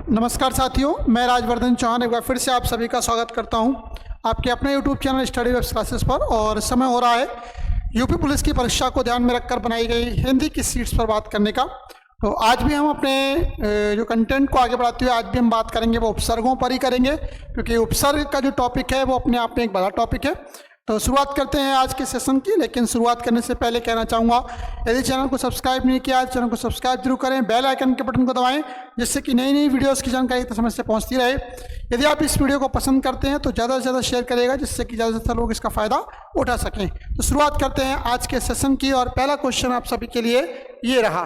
नमस्कार साथियों, मैं राजवर्धन चौहान एक बार फिर से आप सभी का स्वागत करता हूं आपके अपने YouTube channel study web classes पर। और समय हो रहा है यूपी पुलिस की परीक्षा को ध्यान में रखकर बनाई गई हिंदी की सीट्स पर बात करने का। तो आज भी हम अपने जो कंटेंट को आगे बढ़ाते हुए आज भी हम बात करेंगे वो उपसर्गों पर ही करेंगे, क्योंकि उपसर्ग का जो टॉपिक है वो अपने आप में एक बड़ा टॉपिक है। तो शुरुआत करते हैं आज के सेशन की, लेकिन शुरुआत करने से पहले कहना चाहूँगा यदि चैनल को सब्सक्राइब नहीं किया चैनल को सब्सक्राइब जरूर करें, बेल आइकन के बटन को दबाएं जिससे कि नई नई वीडियोस की जानकारी तो समय से पहुंचती रहे। यदि आप इस वीडियो को पसंद करते हैं तो ज़्यादा से ज़्यादा शेयर करिएगा जिससे कि ज़्यादा से ज़्यादा लोग इसका फ़ायदा उठा सकें। तो शुरुआत करते हैं आज के सेशन की और पहला क्वेश्चन आप सभी के लिए ये रहा।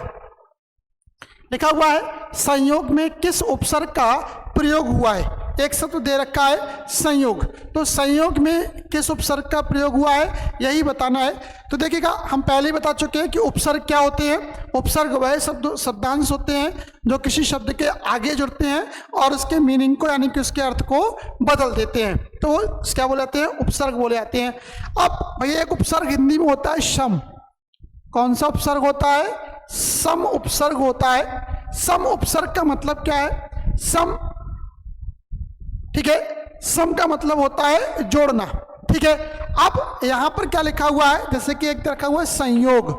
लिखा हुआ है संयोग में किस उपसर्ग का प्रयोग हुआ है। एक शब्द दे रखा है संयोग, तो संयोग में किस उपसर्ग का प्रयोग हुआ है यही बताना है। तो देखिएगा हम पहले ही बता चुके हैं कि उपसर्ग क्या होते हैं। उपसर्ग वह शब्दांश होते हैं जो किसी शब्द के आगे जुड़ते हैं और उसके मीनिंग को यानी कि उसके अर्थ को बदल देते हैं, तो क्या बोले जाते हैं, उपसर्ग बोले जाते हैं। अब भैया एक उपसर्ग हिंदी में होता है सम। कौन सा उपसर्ग होता है? सम उपसर्ग होता है। सम उपसर्ग का मतलब क्या है? सम, ठीक है, सम का मतलब होता है जोड़ना, ठीक है। अब यहां पर क्या लिखा हुआ है, जैसे कि एक रखा हुआ है संयोग,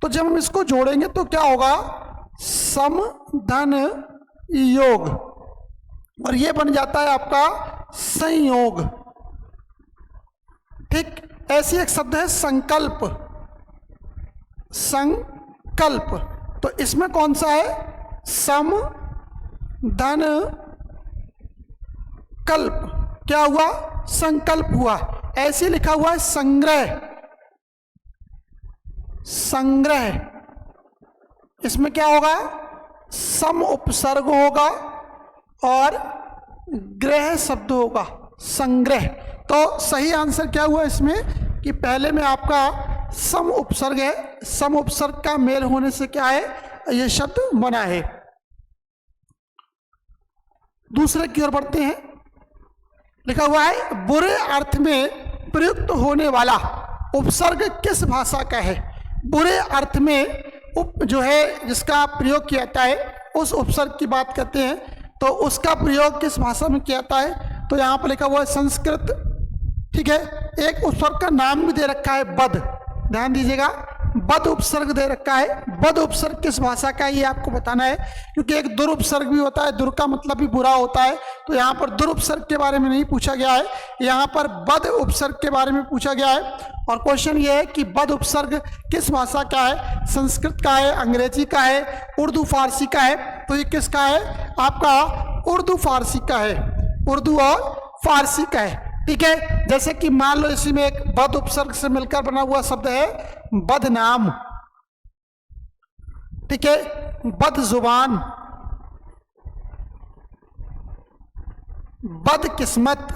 तो जब हम इसको जोड़ेंगे तो क्या होगा? सम धन योग, और ये बन जाता है आपका संयोग, ठीक। ऐसी एक शब्द है संकल्प। संकल्प, तो इसमें कौन सा है? सम धन कल्प, क्या हुआ? संकल्प हुआ। ऐसे लिखा हुआ है संग्रह। संग्रह, इसमें क्या होगा? सम उपसर्ग होगा और ग्रह शब्द होगा, संग्रह। तो सही आंसर क्या हुआ इसमें कि पहले में आपका सम उपसर्ग है, सम उपसर्ग का मेल होने से क्या है, यह शब्द बना है। दूसरे की ओर बढ़ते हैं। लिखा हुआ है बुरे अर्थ में प्रयुक्त होने वाला उपसर्ग किस भाषा का है। बुरे अर्थ में जो है जिसका प्रयोग किया जाता है उस उपसर्ग की बात करते हैं, तो उसका प्रयोग किस भाषा में किया जाता है। तो यहाँ पर लिखा हुआ है संस्कृत, ठीक है। एक उपसर्ग का नाम भी दे रखा है बद, ध्यान दीजिएगा, बद उपसर्ग दे रखा है। बद उपसर्ग किस भाषा का है ये आपको बताना है, क्योंकि एक दुर उपसर्ग भी होता है, दुर का मतलब भी बुरा होता है। तो यहाँ पर दुर उपसर्ग के बारे में नहीं पूछा गया है, यहाँ पर बद उपसर्ग के बारे में पूछा गया है। और क्वेश्चन ये है कि बद उपसर्ग किस भाषा का है, संस्कृत का है, अंग्रेजी का है, उर्दू फारसी का है। तो ये किसका है? आपका उर्दू फारसी का है, उर्दू और फारसी का है, ठीक है। जैसे कि मान लो इसी में एक बद उपसर्ग से मिलकर बना हुआ शब्द है बदनाम, ठीक है, बदजुबान, बदकिस्मत,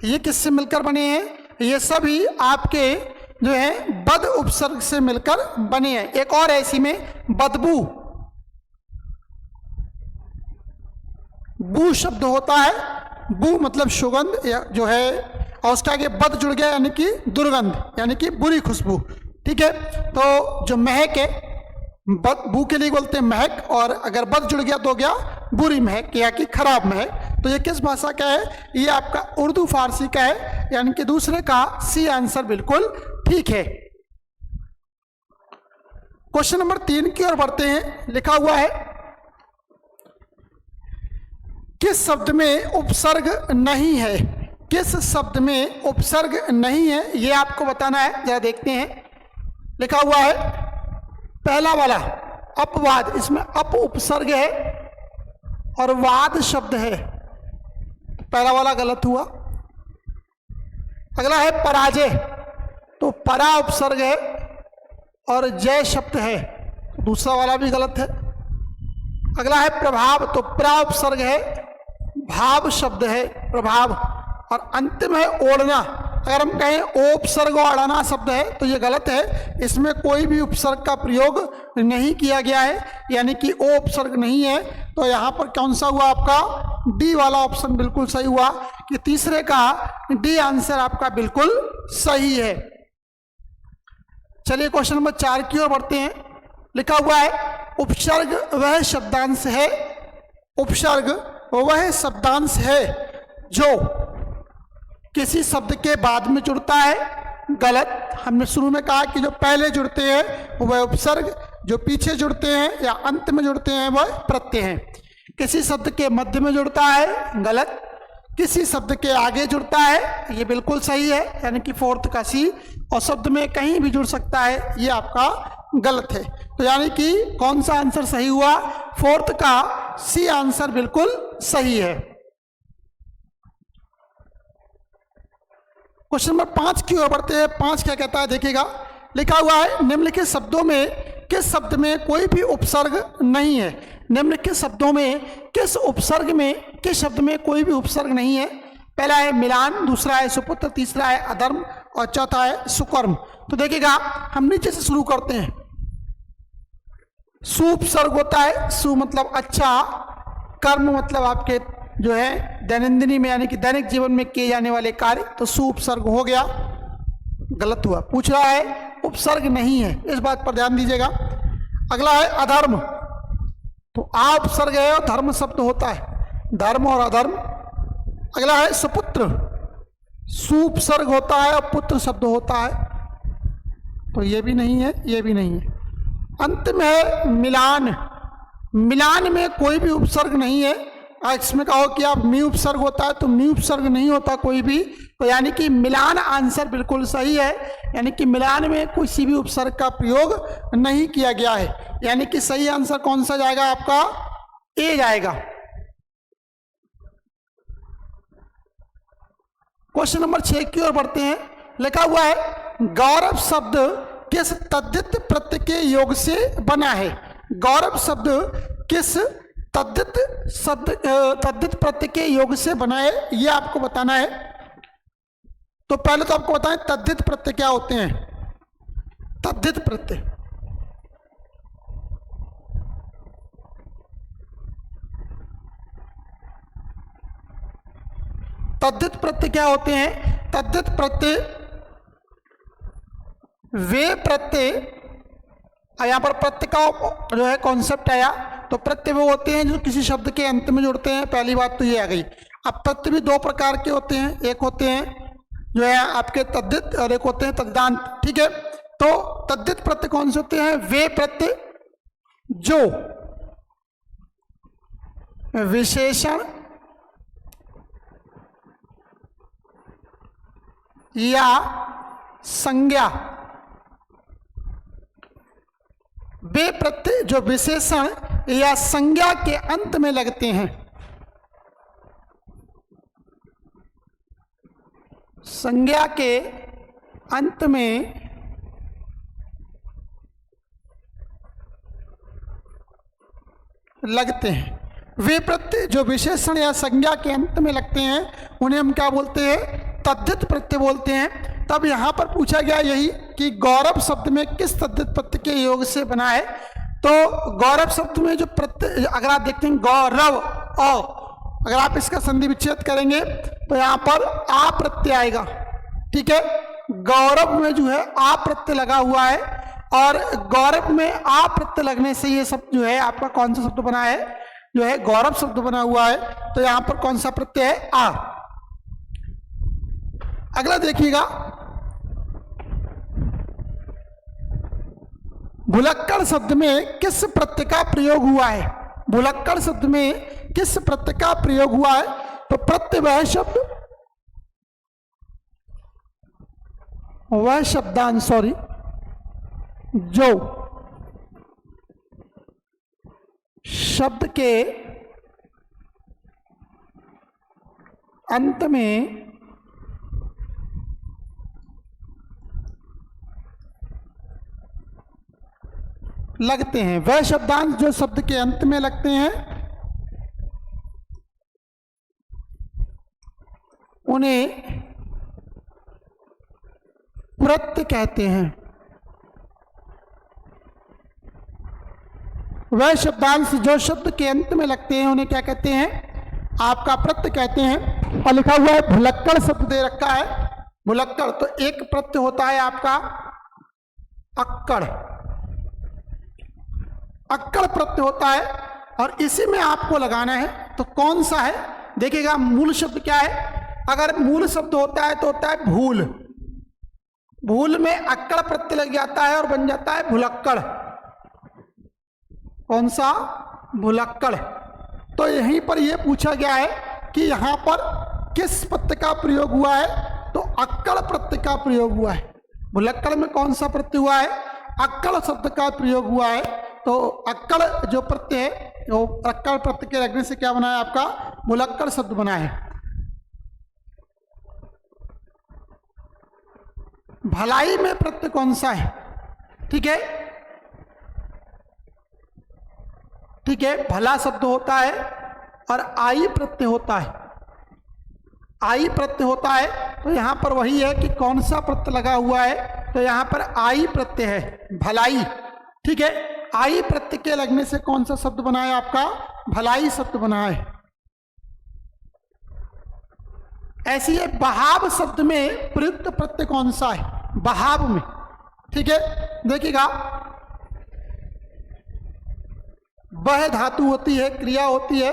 ये किससे मिलकर बने हैं? ये सभी आपके जो है बद उपसर्ग से मिलकर बने हैं। एक और ऐसी में बदबू, बू शब्द होता है, बू मतलब सुगंध जो है, और उसके आगे बद जुड़ गया यानी कि दुर्गंध, यानी कि बुरी खुशबू, ठीक है। तो जो महक है, बद बू के लिए बोलते हैं महक, और अगर बद जुड़ गया तो हो गया बुरी महक या कि खराब महक। तो ये किस भाषा का है? ये आपका उर्दू फारसी का है, यानी कि दूसरे का सी आंसर बिल्कुल ठीक है। क्वेश्चन नंबर 3 की ओर बढ़ते हैं। लिखा हुआ है किस शब्द में उपसर्ग नहीं है। किस शब्द में उपसर्ग नहीं है ये आपको बताना है, जरा देखते हैं। लिखा हुआ है पहला वाला अपवाद, इसमें अप उपसर्ग है और वाद शब्द है, पहला वाला गलत हुआ। अगला है पराजय, तो परा उपसर्ग है और जय शब्द है, दूसरा वाला भी गलत है। अगला है प्रभाव, तो प्रा उपसर्ग है, भाव शब्द है प्रभाव। और अंतिम है ओढ़ना, अगर हम कहें ओ उपसर्ग और अड़ाना शब्द है तो ये गलत है, इसमें कोई भी उपसर्ग का प्रयोग नहीं किया गया है, यानी कि ओ उपसर्ग नहीं है। तो यहाँ पर कौन सा हुआ आपका? डी वाला ऑप्शन बिल्कुल सही हुआ कि तीसरे का डी आंसर आपका बिल्कुल सही है। चलिए क्वेश्चन नंबर 4 की ओर बढ़ते हैं। लिखा हुआ है उपसर्ग वह शब्दांश है, उपसर्ग वह शब्दांश है जो किसी शब्द के बाद में जुड़ता है। गलत। हमने शुरू में कहा कि जो पहले जुड़ते हैं वह उपसर्ग, जो पीछे जुड़ते हैं या अंत में जुड़ते हैं वह प्रत्यय हैं। किसी शब्द के मध्य में जुड़ता है, गलत। किसी शब्द के आगे जुड़ता है, ये बिल्कुल सही है, यानी कि फोर्थ का सी। और शब्द में कहीं भी जुड़ सकता है, ये आपका गलत है। तो यानी कि कौन सा आंसर सही हुआ? फोर्थ का सी आंसर बिल्कुल सही है। क्वेश्चन नंबर 5 की ओर बढ़ते हैं। 5 क्या कहता है देखिएगा। लिखा हुआ है निम्नलिखित शब्दों में किस शब्द में कोई भी उपसर्ग नहीं है। निम्नलिखित शब्दों में किस उपसर्ग में, किस शब्द में कोई भी उपसर्ग नहीं है? पहला है मिलान, दूसरा है सुपुत्र, तीसरा है अधर्म और चौथा है सुकर्म। तो देखिएगा हम नीचे से शुरू करते हैं। सु उपसर्ग होता है, सु मतलब अच्छा, कर्म मतलब आपके जो है दैनंदिनी में यानी कि दैनिक जीवन में किए जाने वाले कार्य, तो सु उपसर्ग हो गया। गलत हुआ। पूछ रहा है उपसर्ग नहीं है, इस बात पर ध्यान दीजिएगा। अगला है अधर्म, तो आ उपसर्ग है और धर्म शब्द होता है, धर्म और अधर्म। अगला है सुपुत्र, सु उपसर्ग होता है और पुत्र शब्द होता है, तो ये भी नहीं है, ये भी नहीं है। अंत में है मिलान, मिलान में कोई भी उपसर्ग नहीं है। इसमें कहो कि आप मी उपसर्ग होता है, तो मी उपसर्ग नहीं होता कोई भी, तो यानी कि मिलान आंसर बिल्कुल सही है। यानी कि मिलान में किसी भी उपसर्ग का प्रयोग नहीं किया गया है, यानी कि सही आंसर कौन सा जाएगा आपका? ए जाएगा। क्वेश्चन नंबर 6 की ओर बढ़ते हैं। लिखा हुआ है गौरव शब्द किस तद्धित प्रत्यय के योग से बना है? गौरव शब्द किस तद्धित प्रत्यय के योग से बना है, यह आपको बताना है। तो पहले तो आपको बताएं तद्धित प्रत्यय क्या होते हैं। तद्धित प्रत्यय, तद्धित प्रत्यय क्या होते हैं? तद्धित प्रत्यय वे प्रत्यय, यहां पर प्रत्यय का जो है कॉन्सेप्ट आया, तो प्रत्यय वो होते हैं जो किसी शब्द के अंत में जुड़ते हैं। पहली बात तो ये आ गई। अब प्रत्यय भी दो प्रकार के होते हैं, एक होते हैं जो है आपके तद्धित और एक होते हैं तद्दांत। ठीक है, तो तद्धित प्रत्यय कौन से होते हैं? वे प्रत्यय जो विशेषण या संज्ञा, वे प्रत्यय जो विशेषण या संज्ञा के अंत में लगते हैं, संज्ञा के अंत में लगते हैं। वे प्रत्यय जो विशेषण या संज्ञा के अंत में लगते हैं उन्हें हम क्या बोलते हैं? तद्धित प्रत्यय बोलते हैं। तब यहां पर पूछा गया यही कि गौरव शब्द में किस तद्धित प्रत्यय के योग से बना है। तो गौरव शब्द में जो प्रत्यय, अगर आप देखते हैं गौरव औ, अगर आप इसका संधि विच्छेद करेंगे तो यहां पर आ प्रत्यय आएगा। ठीक है, गौरव में जो है आ प्रत्यय लगा हुआ है और गौरव में आ प्रत्यय लगने से ये शब्द जो है आपका कौन सा शब्द बना है? जो है गौरव शब्द बना हुआ है। तो यहां पर कौन सा प्रत्यय है? आ। अगला देखिएगा, भुलक्कड़ शब्द में किस प्रत्यय का प्रयोग हुआ है? भुलक्कड़ शब्द में किस प्रत्यय का प्रयोग हुआ है? तो प्रत्यय वह शब्दांश सॉरी जो शब्द के अंत में लगते हैं, वह शब्दांश जो शब्द के अंत में लगते हैं उन्हें प्रत्यय कहते हैं। वह शब्दांश जो शब्द के अंत में लगते हैं उन्हें क्या कहते हैं? आपका प्रत्यय कहते हैं। और लिखा हुआ है भुलक्कड़ शब्द दे रखा है। भुलक्कड़ तो एक प्रत्यय होता है आपका अक्कड़, अक्कड़ प्रत्यय होता है और इसी में आपको लगाना है। तो कौन सा है? देखिएगा मूल शब्द क्या है। अगर मूल शब्द होता है तो होता है भूल, भूल में अक्कड़ प्रत्यय लग जाता है और बन जाता है भुलक्कड़। कौन सा? भुलक्कड़। तो यहीं पर यह पूछा गया है कि यहां पर किस प्रत्यय का प्रयोग हुआ है? तो अक्कड़ प्रत्यय का प्रयोग हुआ है। भुलक्कड़ में कौन सा प्रत्यय हुआ है? अक्कड़ शब्द का प्रयोग हुआ है। तो अक्कड़ जो प्रत्यय है, वो अक्कड़ प्रत्यय के लगने से क्या बना है? आपका भुलक्कड़ शब्द बना है। भलाई में प्रत्यय कौन सा है? ठीक है, ठीक है, भला शब्द होता है और आई प्रत्यय होता है। आई प्रत्यय होता है तो यहां पर वही है कि कौन सा प्रत्यय लगा हुआ है? तो यहां पर आई प्रत्यय है, भलाई। ठीक है, आई प्रत्यय के लगने से कौन सा शब्द बना है? आपका भलाई शब्द बना है। ऐसी है बहाव शब्द में प्रयुक्त प्रत्यय कौन सा है? बहाव में। ठीक है, देखिएगा वह धातु होती है, क्रिया होती है,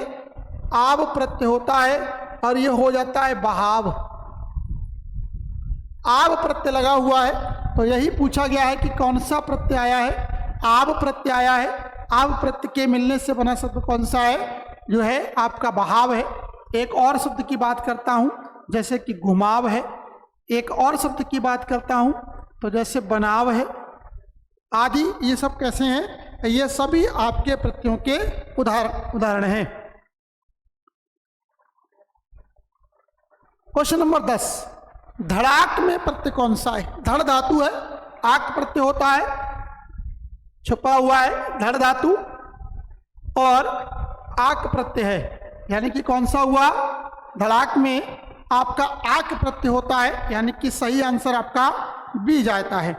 आव प्रत्यय होता है और ये हो जाता है बहाव। आव प्रत्यय लगा हुआ है तो यही पूछा गया है कि कौन सा प्रत्यय आया है? आव प्रत्यय आया है। आव प्रत्यय के मिलने से बना शब्द कौन सा है? जो है आपका बहाव है। एक और शब्द की बात करता हूं, जैसे कि घुमाव है। एक और शब्द की बात करता हूं तो जैसे बनाव है आदि। ये सब कैसे हैं? ये सभी आपके प्रत्ययों के उदाहरण हैं। क्वेश्चन नंबर 10, धड़ाक में प्रत्यय कौन सा है? धड़ धातु है, आक प्रत्यय होता है, छुपा हुआ है धड़ धातु और आक प्रत्यय है, यानी कि कौन सा हुआ? धड़ाक में आपका आक प्रत्यय होता है, यानी कि सही आंसर आपका बी जाता है।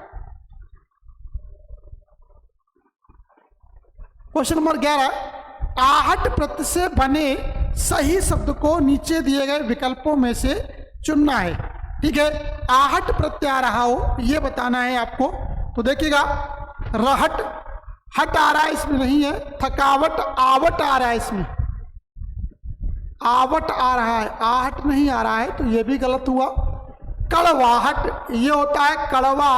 क्वेश्चन नंबर 11, आहट प्रत्यय से बने सही शब्द को नीचे दिए गए विकल्पों में से चुनना है। ठीक है, आहट प्रत्यय आ रहा हो ये बताना है आपको। तो देखिएगा रहट, हट आ रहा है, इसमें नहीं है। थकावट, आवट आ रहा है, इसमें आवट आ रहा है, आहट नहीं आ रहा है, तो ये भी गलत हुआ। कड़वाहट, ये होता है कड़वा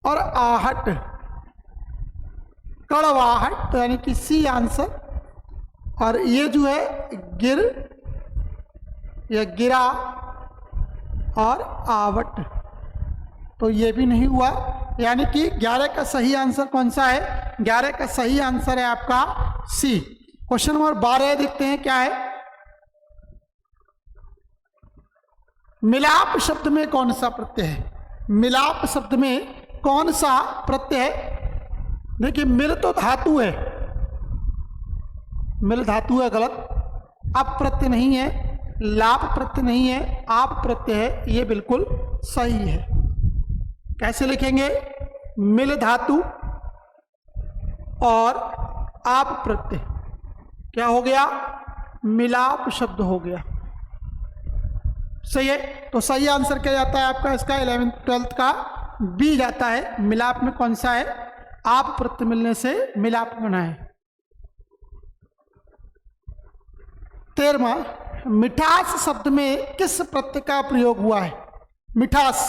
और आहट, कड़वाहट, तो यानी कि सी आंसर। और ये जो है गिर या गिरा और आवट, तो ये भी नहीं हुआ। यानी कि 11 का सही आंसर कौन सा है? 11 का सही आंसर है आपका सी। क्वेश्चन नंबर 12 देखते हैं क्या है। मिलाप शब्द में कौन सा प्रत्यय है? मिलाप शब्द में कौन सा प्रत्यय है? देखिए मिल तो धातु है, मिल धातु है, गलत। अप प्रत्यय नहीं है, लाप प्रत्यय नहीं है, आप प्रत्यय है, ये बिल्कुल सही है। कैसे लिखेंगे? मिल धातु और आप प्रत्यय, क्या हो गया? मिलाप शब्द हो गया। सही है, तो सही आंसर क्या जाता है आपका? इसका 11th 12th का बी जाता है। मिलाप में कौन सा है? आप प्रत्यय मिलने से मिलाप बना है। 13वां, मिठास शब्द में किस प्रत्यय का प्रयोग हुआ है? मिठास,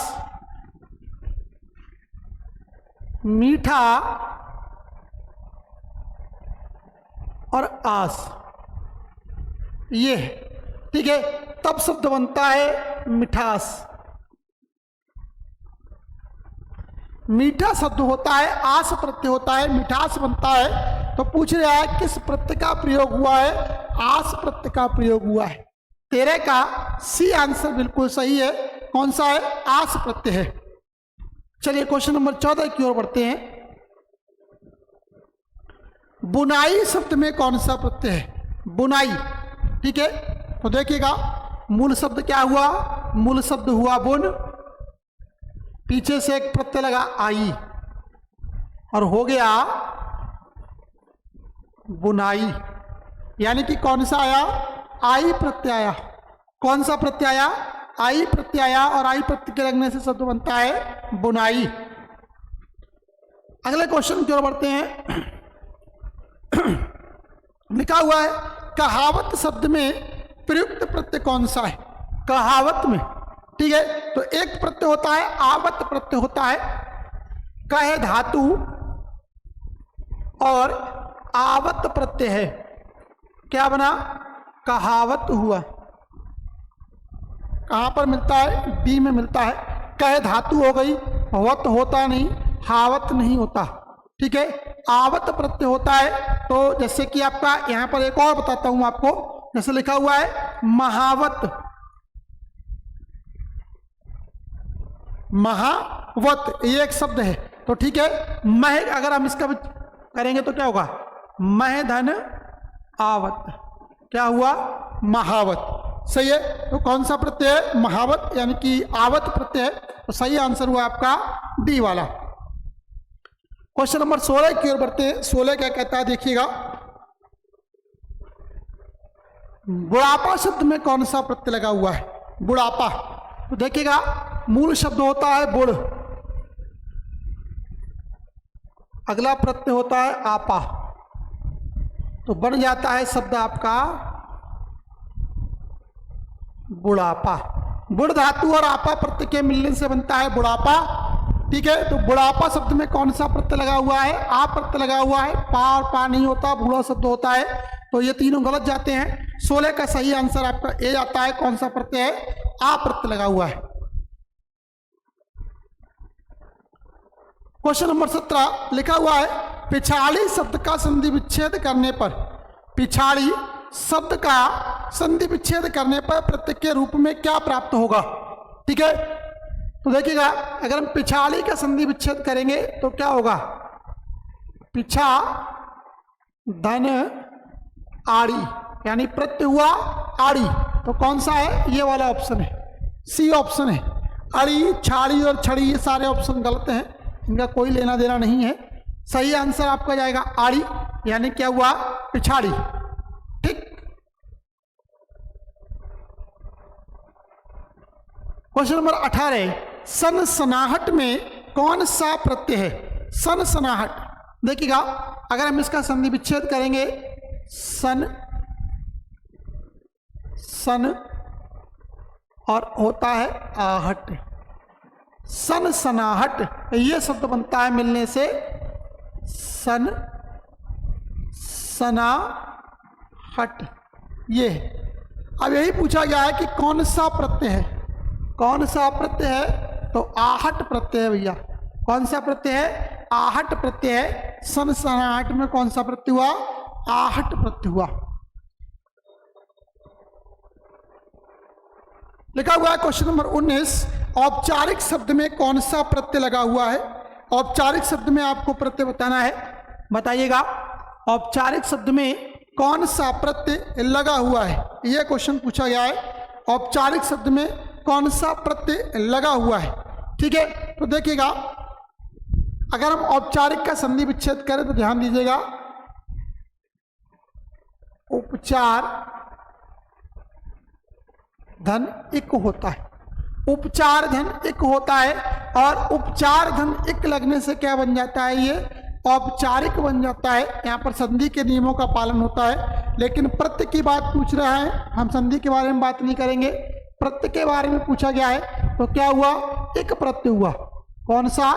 मीठा और आस, ये ठीक है, तब शब्द बनता है मिठास। मीठा शब्द होता है, आस प्रत्यय होता है, मिठास बनता है। तो पूछ रहा है किस प्रत्यय का प्रयोग हुआ है? आस प्रत्यय का प्रयोग हुआ है। 13 का सी आंसर बिल्कुल सही है। कौन सा है? आस प्रत्यय है। चलिए क्वेश्चन नंबर 14 की ओर बढ़ते हैं। बुनाई शब्द में कौन सा प्रत्यय है? बुनाई, ठीक है, तो देखिएगा मूल शब्द क्या हुआ? मूल शब्द हुआ बुन, पीछे से एक प्रत्यय लगा आई और हो गया बुनाई, यानी कि कौन सा आया? आई प्रत्यय आया। कौन सा प्रत्यय आया? आई प्रत्यय आया और आई प्रत्यय के लगने से शब्द बनता है बुनाई। अगले क्वेश्चन की ओर बढ़ते हैं। लिखा हुआ है कहावत शब्द में प्रयुक्त प्रत्यय कौन सा है? कहावत में, ठीक है, तो एक प्रत्यय होता है आवत प्रत्यय होता है, कह धातु और आवत प्रत्यय है, क्या बना? कहावत हुआ। कहां पर मिलता है? डी में मिलता है। कह धातु हो गई, वत होता नहीं, हावत नहीं होता, ठीक है। आवत प्रत्यय होता है, तो जैसे कि आपका यहां पर एक और बताता हूं आपको, जैसे लिखा हुआ है महावत, महावत ये एक शब्द है, तो ठीक है। मह अगर हम इसका करेंगे तो क्या होगा? मह धन आवत, क्या हुआ? महावत, सही है। तो कौन सा प्रत्यय है? महावत, यानी कि आवत प्रत्यय है, तो सही आंसर हुआ आपका डी वाला। क्वेश्चन नंबर 16 की ओर बढ़ते हैं। 16 क्या कहता है देखिएगा, बुढ़ापा शब्द में कौन सा प्रत्यय लगा हुआ है? बुढ़ापा, तो देखिएगा मूल शब्द होता है बुढ़, अगला प्रत्यय होता है आपा, तो बन जाता है शब्द आपका बुढ़ापा। बुढ़ धातु और आपा प्रत्यय के मिलने से बनता है बुढ़ापा, ठीक है। तो बुढ़ापा शब्द में कौन सा प्रत्यय लगा हुआ है? आ प्रत्यय लगा हुआ है, पा और पा नहीं होता, बूढ़ा शब्द होता है, तो ये तीनों गलत जाते हैं। 16 का सही आंसर आपका ए आता है। कौन सा प्रत्यय है? आ प्रत्यय लगा हुआ है। क्वेश्चन नंबर 17 लिखा हुआ है पिछाड़ी शब्द का संधि विच्छेद करने पर, पिछाड़ी शब्द का संधि विच्छेद करने पर प्रत्यय के रूप में क्या प्राप्त होगा? ठीक है, तो देखिएगा अगर हम पिछाड़ी का संधि विच्छेद करेंगे तो क्या होगा? पिछा धन आड़ी, यानी प्रत्यय हुआ आड़ी, तो कौन सा है? ये वाला ऑप्शन है, सी ऑप्शन है। अड़ी, छाड़ी और छड़ी ये सारे ऑप्शन गलत हैं, इनका कोई लेना देना नहीं है। सही आंसर आपका जाएगा आड़ी, यानी क्या हुआ? पिछाड़ी, ठीक। क्वेश्चन नंबर 18, सनसनाहट में कौन सा प्रत्यय है? सनसनाहट, देखिएगा अगर हम इसका संधि विच्छेद करेंगे, सन सन और होता है आहट, सनसनाहट ये शब्द बनता है मिलने से सन सनाहट, ये। अब यही पूछा गया है कि कौन सा प्रत्यय है? कौन सा प्रत्यय है? तो आहट प्रत्यय है भैया। कौन सा प्रत्यय है? आहट प्रत्यय है। सनसनाहट में कौन सा प्रत्यय हुआ? आहट प्रत्यय हुआ। लिखा हुआ है क्वेश्चन नंबर 19, औपचारिक शब्द में कौन सा प्रत्यय लगा हुआ है? औपचारिक शब्द में आपको प्रत्यय बताना है, बताइएगा औपचारिक शब्द में कौन सा प्रत्यय लगा हुआ है? यह क्वेश्चन पूछा गया है, औपचारिक शब्द में कौन सा प्रत्यय लगा हुआ है, ठीक है। तो देखिएगा अगर हम औपचारिक का संधि विच्छेद करें तो ध्यान दीजिएगा, उपचार धन इक होता है, उपचार धन इक होता है, और उपचार धन इक लगने से क्या बन जाता है? ये औपचारिक बन जाता है। यहाँ पर संधि के नियमों का पालन होता है, लेकिन प्रत्यय की बात पूछ रहा है, हम संधि के बारे में बात नहीं करेंगे, प्रत्यय के बारे में पूछा गया है, तो क्या हुआ? इक प्रत्यय हुआ। कौन सा?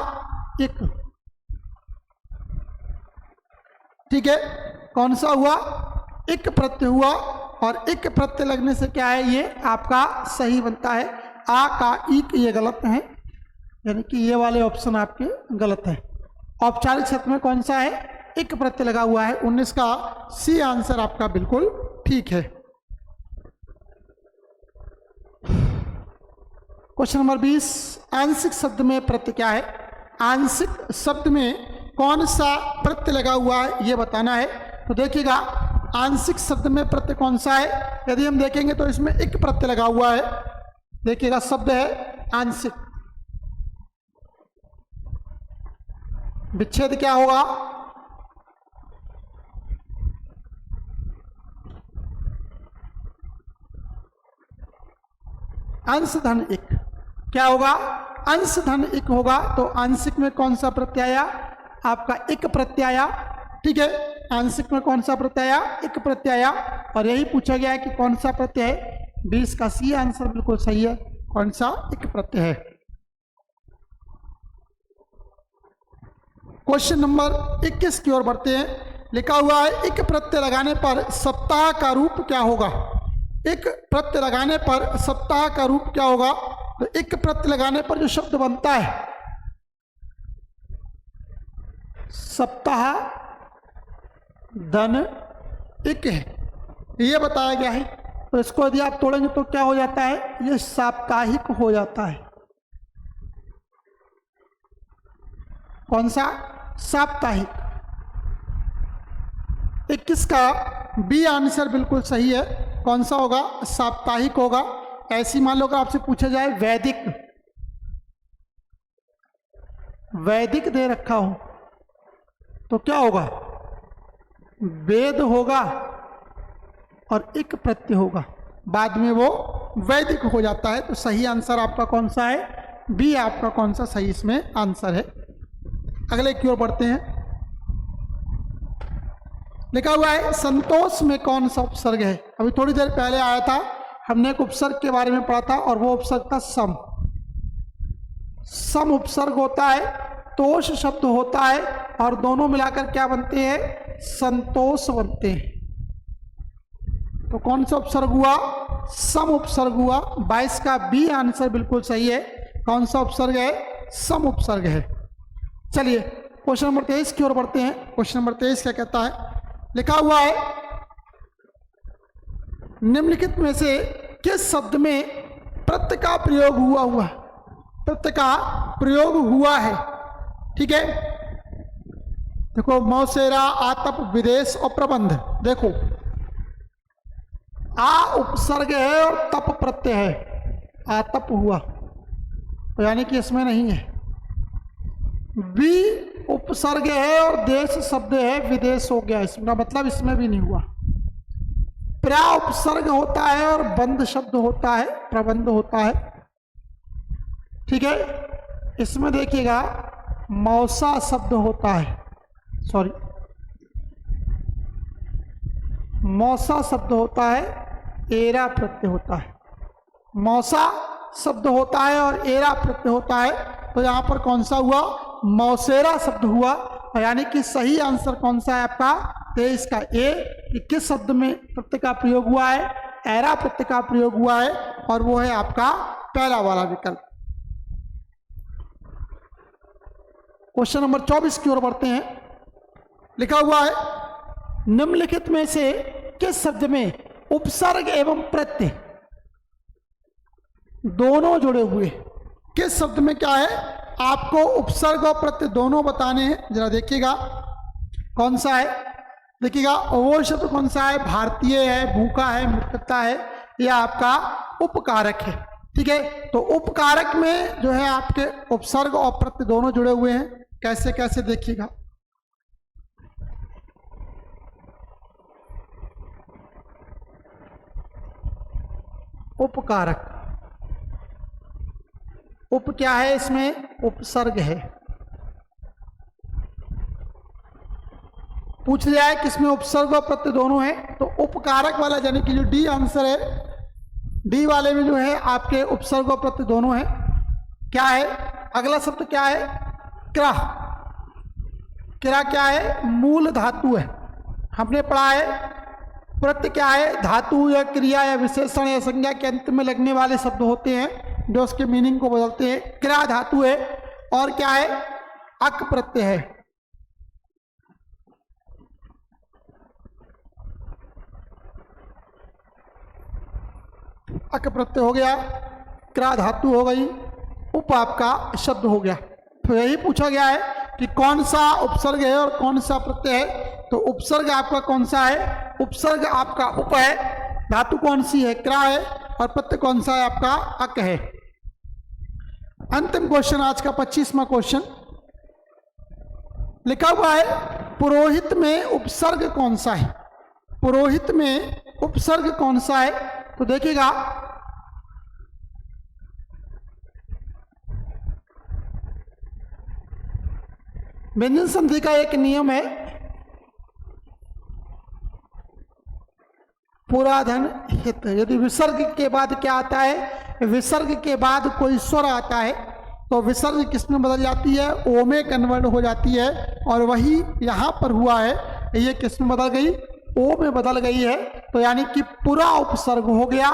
इक, ठीक है। कौन सा हुआ? इक प्रत्यय हुआ, और इक प्रत्यय लगने से क्या है? ये आपका सही बनता है। आ का इक ये गलत है, यानी कि ये वाले ऑप्शन आपके गलत हैं। औपचारिक शब्द में कौन सा है? इक प्रत्यय लगा हुआ है। 19 का सी आंसर आपका बिल्कुल ठीक है। क्वेश्चन नंबर 20, आंशिक शब्द में प्रत्यय क्या है? आंशिक शब्द में कौन सा प्रत्यय लगा हुआ है ये बताना है। तो देखिएगा आंशिक शब्द में प्रत्यय कौन सा है? यदि हम देखेंगे तो इसमें इक प्रत्यय लगा हुआ है। देखिएगा शब्द है आंशिक, विच्छेद क्या होगा? अंश धन इक, क्या होगा? अंश धन इक होगा। तो आंशिक में कौन सा प्रत्यय आया? आपका इक प्रत्यय, ठीक है। आंशिक में कौन सा प्रत्यय? इक प्रत्यय। और यही पूछा गया है कि कौन सा प्रत्यय है। 20 का सी आंसर बिल्कुल सही है। कौन सा? इक प्रत्यय है। क्वेश्चन नंबर 21 की ओर बढ़ते हैं। लिखा हुआ है इक प्रत्यय लगाने पर सप्ताह का रूप क्या होगा? इक प्रत्यय लगाने पर सप्ताह का रूप क्या होगा? तो इक प्रत्यय लगाने पर जो शब्द बनता है सप्ताह धन इक है, ये बताया गया है। तो इसको यदि आप तोड़ेंगे तो क्या हो जाता है? ये साप्ताहिक हो जाता है। कौन सा? साप्ताहिक। 21 का बी आंसर बिल्कुल सही है। कौन सा होगा? साप्ताहिक होगा। ऐसी मान लो अगर आपसे पूछा जाए वैदिक, वैदिक दे रखा हो तो क्या होगा? वेद होगा और इक प्रत्यय होगा, बाद में वो वैदिक हो जाता है। तो सही आंसर आपका कौन सा है? बी आपका कौन सा सही इसमें आंसर है। अगले की ओर बढ़ते हैं। लिखा हुआ है संतोष में कौन सा उपसर्ग है? अभी थोड़ी देर पहले आया था, हमने एक उपसर्ग के बारे में पढ़ा था और वो उपसर्ग था सम। सम उपसर्ग होता है, तोष शब्द होता है और दोनों मिलाकर क्या बनते हैं? संतोष बनते हैं। तो कौन सा उपसर्ग हुआ? सम उपसर्ग हुआ। 22 का बी आंसर बिल्कुल सही है। कौन सा उपसर्ग है? सम उपसर्ग है। चलिए क्वेश्चन नंबर 23 की ओर बढ़ते हैं। क्वेश्चन नंबर 23 क्या कहता है? लिखा हुआ है निम्नलिखित में से किस शब्द में प्रत्यय का प्रयोग हुआ? प्रत्यय का प्रयोग हुआ है, ठीक है। देखो मौसेरा, आतप, विदेश और प्रबंध। देखो आ उपसर्ग है और तप प्रत्यय है। आतप हुआ तो यानी कि इसमें नहीं है। बी उपसर्ग है और देश शब्द है, विदेश हो गया, इसका मतलब इसमें भी नहीं हुआ। प्रा उपसर्ग होता है और बंध शब्द होता है, प्रबंध होता है, ठीक है। इसमें देखिएगा मौसा शब्द होता है, सॉरी मौसा शब्द होता है, एरा प्रत्यय होता है। मौसा शब्द होता है और एरा प्रत्यय होता है। तो यहाँ पर कौन सा हुआ? मौसेरा शब्द हुआ। यानी कि सही आंसर कौन सा है आपका? 23 का ए। कि किस शब्द में प्रत्यय का प्रयोग हुआ है? एरा प्रत्यय का प्रयोग हुआ है और वो है आपका पहला वाला विकल्प। क्वेश्चन नंबर 24 की ओर बढ़ते हैं। लिखा हुआ है निम्नलिखित में से किस शब्द में उपसर्ग एवं प्रत्यय दोनों जुड़े हुए? किस शब्द में क्या है? आपको उपसर्ग और प्रत्यय दोनों बताने हैं। जरा देखिएगा कौन सा है। देखिएगा वो शब्द कौन सा है? भारतीय है, भूखा है, मुक्तता है, या आपका उपकारक है, ठीक है। तो उपकारक में जो है आपके उपसर्ग और प्रत्यय दोनों जुड़े हुए हैं। कैसे कैसे देखिएगा। उपकारक, उप क्या है? इसमें उपसर्ग है। पूछ लिया है किसमें उपसर्ग और प्रत्यय दोनों है, तो उपकारक वाला यानी कि जो डी आंसर है, डी वाले में जो है आपके उपसर्ग और प्रत्यय दोनों है। क्या है अगला शब्द? क्या है? क्रा। क्रा क्या है? मूल धातु है। हमने पढ़ा है प्रत्यय क्या है? धातु या क्रिया या विशेषण या संज्ञा के अंत में लगने वाले शब्द होते हैं जो उसके मीनिंग को बदलते हैं। क्रा धातु है और क्या है? अक प्रत्यय है। अक प्रत्यय हो गया, क्रा धातु हो गई, उप आपका शब्द हो गया। तो यही पूछा गया है कि कौन सा उपसर्ग है और कौन सा प्रत्यय है। तो उपसर्ग आपका कौन सा है? उपसर्ग आपका उप है, धातु कौन सी है? क्रा है, और प्रत्यय कौन सा है? आपका अक है। अंतिम क्वेश्चन आज का 25वां क्वेश्चन लिखा हुआ है पुरोहित में उपसर्ग कौन सा है? पुरोहित में उपसर्ग कौन सा है? तो देखिएगा व्यंजन संधि का एक नियम है, पूरा धन हित। यदि विसर्ग के बाद क्या आता है, विसर्ग के बाद कोई स्वर आता है तो विसर्ग किस में बदल जाती है, ओ में कन्वर्ट हो जाती है। और वही यहाँ पर हुआ है, ये किस में बदल गई, ओ में बदल गई है। तो यानी कि पूरा उपसर्ग हो गया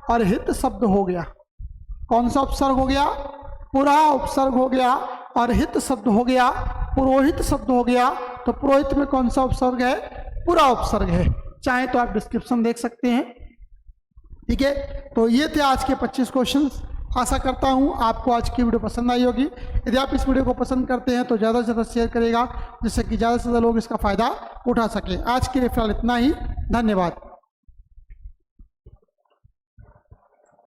और हित शब्द हो गया। कौन सा उपसर्ग हो गया, पूरा उपसर्ग हो गया और हित शब्द हो गया, पुरोहित शब्द हो गया। तो पुरोहित में कौन सा उपसर्ग है, पूरा उपसर्ग है। चाहे तो आप डिस्क्रिप्शन देख सकते हैं। ठीक है, तो ये थे आज के 25 क्वेश्चंस। आशा करता हूँ आपको आज की वीडियो पसंद आई होगी। यदि आप इस वीडियो को पसंद करते हैं तो ज़्यादा से ज़्यादा शेयर करेगा, जिससे कि ज़्यादा से ज़्यादा लोग इसका फ़ायदा उठा सकें। आज के लिए फिलहाल इतना ही, धन्यवाद।